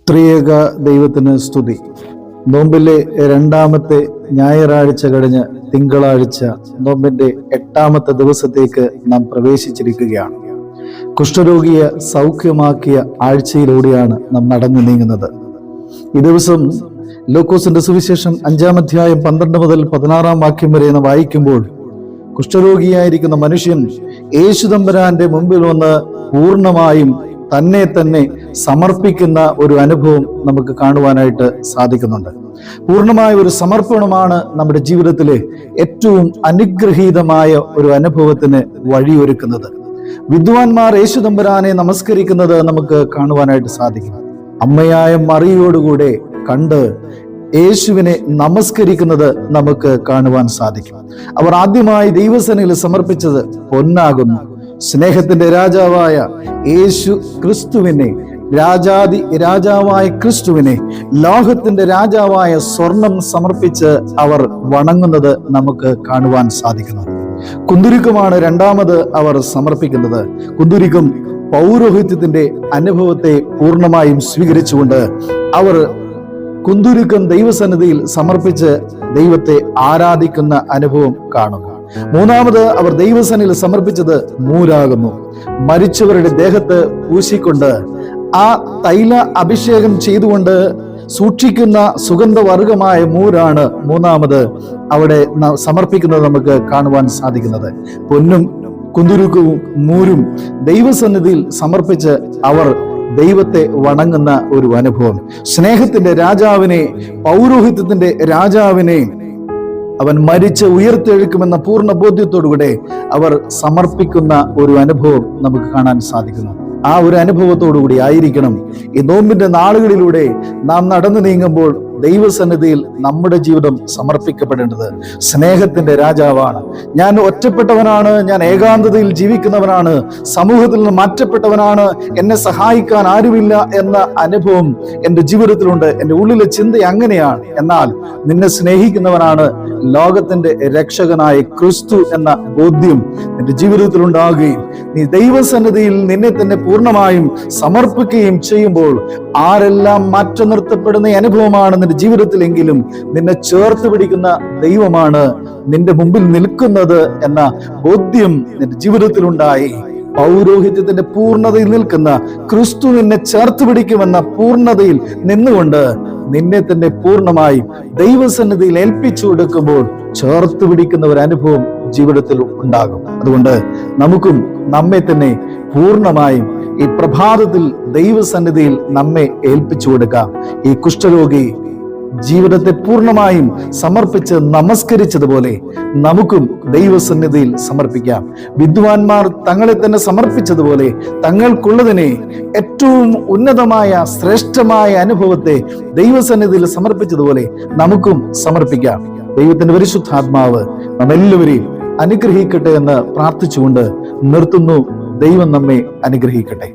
ത്രിയേക ദൈവത്തിന് സ്തുതി. നോമ്പിലെ രണ്ടാമത്തെ ഞായറാഴ്ച കഴിഞ്ഞ് തിങ്കളാഴ്ച നോമ്പിന്റെ 8ാമത്തെ ദിവസത്തേക്ക് നാം പ്രവേശിച്ചിരിക്കുകയാണ്. കുഷ്ഠരോഗിയെ സൗഖ്യമാക്കിയ ആഴ്ചയിലൂടെയാണ് നാം നടന്നു നീങ്ങുന്നത്. ഈ ദിവസം ലൂക്കോസിന്റെ സുവിശേഷം 5-ാം അധ്യായം 12 മുതൽ 16-ാം വാക്യം വരെ നാം വായിക്കുമ്പോൾ, കുഷ്ഠരോഗിയായിരിക്കുന്ന മനുഷ്യൻ യേശുതമ്പുരാന്റെ മുമ്പിൽ വന്ന് പൂർണ്ണമായും തന്നെ സമർപ്പിക്കുന്ന ഒരു അനുഭവം നമുക്ക് കാണുവാനായിട്ട് സാധിക്കുന്നുണ്ട്. പൂർണ്ണമായ ഒരു സമർപ്പണമാണ് നമ്മുടെ ജീവിതത്തിലെ ഏറ്റവും അനുഗ്രഹീതമായ ഒരു അനുഭവത്തിന് വഴിയൊരുക്കുന്നത്. വിദ്വാൻമാർ യേശുതമ്പുരാനെ നമസ്കരിക്കുന്നത് നമുക്ക് കാണുവാനായിട്ട് സാധിക്കും. അമ്മയായ മറിയോടുകൂടെ കണ്ട് യേശുവിനെ നമസ്കരിക്കുന്നത് നമുക്ക് കാണുവാൻ സാധിക്കും. അവർ ആദ്യമായി ദൈവസന്നിധിയിൽ സമർപ്പിച്ചത് പൊന്നാകുന്നു. സ്നേഹത്തിന്റെ രാജാവായ യേശു ക്രിസ്തുവിനെ, രാജാവായ ക്രിസ്തുവിനെ, ലോകത്തിന്റെ രാജാവായ സ്വർണം സമർപ്പിച്ച് അവർ വണങ്ങുന്നത് നമുക്ക് കാണുവാൻ സാധിക്കുന്നു. കുന്തുരുക്കമാണ് രണ്ടാമത് അവർ സമർപ്പിക്കുന്നത്. കുന്തുരുക്കം പൗരോഹിത്യത്തിന്റെ അനുഭവത്തെ പൂർണ്ണമായും സ്വീകരിച്ചുകൊണ്ട് അവർ കുന്തുരുക്കം ദൈവസന്നിധിയിൽ സമർപ്പിച്ച് ദൈവത്തെ ആരാധിക്കുന്ന അനുഭവം കാണുന്നു. മൂന്നാമത് അവർ ദൈവസന്നിധിയിൽ സമർപ്പിച്ചത് മൂരാകുന്നു. മരിച്ചവരുടെ ദേഹത്ത് പൂശിക്കൊണ്ട് ആ തൈല അഭിഷേകം ചെയ്തുകൊണ്ട് സൂക്ഷിക്കുന്ന സുഗന്ധവർഗമായ മൂരാണ് മൂന്നാമത് അവിടെ സമർപ്പിക്കുന്നത് നമുക്ക് കാണുവാൻ സാധിക്കുന്നത്. പൊന്നും കുന്തുരുക്കവും മൂരും ദൈവസന്നിധിയിൽ സമർപ്പിച്ച് അവർ ദൈവത്തെ വണങ്ങുന്ന ഒരു അനുഭവം. സ്നേഹത്തിന്റെ രാജാവിനെ, പൗരോഹിത്യത്തിന്റെ രാജാവിനെ അവൻ മരിച്ച് ഉയർത്തെഴുക്കുമെന്ന പൂർണ്ണ ബോധ്യത്തോടുകൂടെ അവർ സമർപ്പിക്കുന്ന ഒരു അനുഭവം നമുക്ക് കാണാൻ സാധിക്കുന്നു. ആ ഒരു അനുഭവത്തോടുകൂടി ആയിരിക്കണം ഈ നോമ്പിന്റെ നാളുകളിലൂടെ നാം നടന്നു നീങ്ങുമ്പോൾ ദൈവസന്നിധിയിൽ നമ്മുടെ ജീവിതം സമർപ്പിക്കപ്പെടേണ്ടത്. സ്നേഹത്തിന്റെ രാജാവാണ്. ഞാൻ ഒറ്റപ്പെട്ടവനാണ്, ഞാൻ ഏകാന്തതയിൽ ജീവിക്കുന്നവനാണ്, സമൂഹത്തിൽ നിന്ന് മാറ്റപ്പെട്ടവനാണ്, എന്നെ സഹായിക്കാൻ ആരുമില്ല എന്ന അനുഭവം എൻ്റെ ജീവിതത്തിലുണ്ട്. എൻ്റെ ഉള്ളിലെ ചിന്ത അങ്ങനെയാണ്. എന്നാൽ നിന്നെ സ്നേഹിക്കുന്നവനാണ് ലോകത്തിന്റെ രക്ഷകനായ ക്രിസ്തു എന്ന ബോധ്യം നിന്റെ ജീവിതത്തിൽ ഉണ്ടാകുകയും നീ ദൈവസന്നിധിയിൽ നിന്നെ തന്നെ പൂർണ്ണമായും സമർപ്പിക്കുകയും ചെയ്യുമ്പോൾ ആരെല്ലാം മാറ്റി നിർത്തപ്പെടുന്ന അനുഭവമാണ് നിന്റെ ജീവിതത്തിലെങ്കിലും നിന്നെ ചേർത്ത് പിടിക്കുന്ന ദൈവമാണ് നിന്റെ മുമ്പിൽ നിൽക്കുന്നത് എന്ന ബോധ്യം നിന്റെ ജീവിതത്തിലുണ്ടായി. പൗരോഹിത്യത്തിന്റെ പൂർണ്ണതയിൽ നിൽക്കുന്ന ക്രിസ്തു നിന്നെ ചേർത്ത് പിടിക്കുമെന്ന പൂർണ്ണതയിൽ നിന്നുകൊണ്ട് നിന്നെ തന്നെ പൂർണ്ണമായും ദൈവസന്നിധിയിൽ ഏൽപ്പിച്ചു കൊടുക്കുമ്പോൾ ചേർത്ത് പിടിക്കുന്ന ഒരു അനുഭവം ജീവിതത്തിൽ ഉണ്ടാകും. അതുകൊണ്ട് നമുക്കും നമ്മെ തന്നെ പൂർണ്ണമായും ഈ പ്രഭാതത്തിൽ ദൈവസന്നിധിയിൽ നമ്മെ ഏൽപ്പിച്ചു കൊടുക്കാം. ഈ കുഷ്ഠരോഗി ജീവിതത്തെ പൂർണ്ണമായും സമർപ്പിച്ച് നമസ്കരിച്ചതുപോലെ നമുക്കും ദൈവസന്നിധിയിൽ സമർപ്പിക്കാം. വിദ്വാൻമാർ തങ്ങളെ തന്നെ സമർപ്പിച്ചതുപോലെ തങ്ങൾക്കുള്ളതിനെ ഏറ്റവും ഉന്നതമായ ശ്രേഷ്ഠമായ അനുഭവത്തെ ദൈവസന്നിധിയിൽ സമർപ്പിച്ചതുപോലെ നമുക്കും സമർപ്പിക്കാം. ദൈവത്തിന്റെ പരിശുദ്ധാത്മാവ് നമ്മെല്ലാവരെയും അനുഗ്രഹിക്കട്ടെ എന്ന് പ്രാർത്ഥിച്ചുകൊണ്ട് നിർത്തുന്നു. ദൈവം നമ്മെ അനുഗ്രഹിക്കട്ടെ.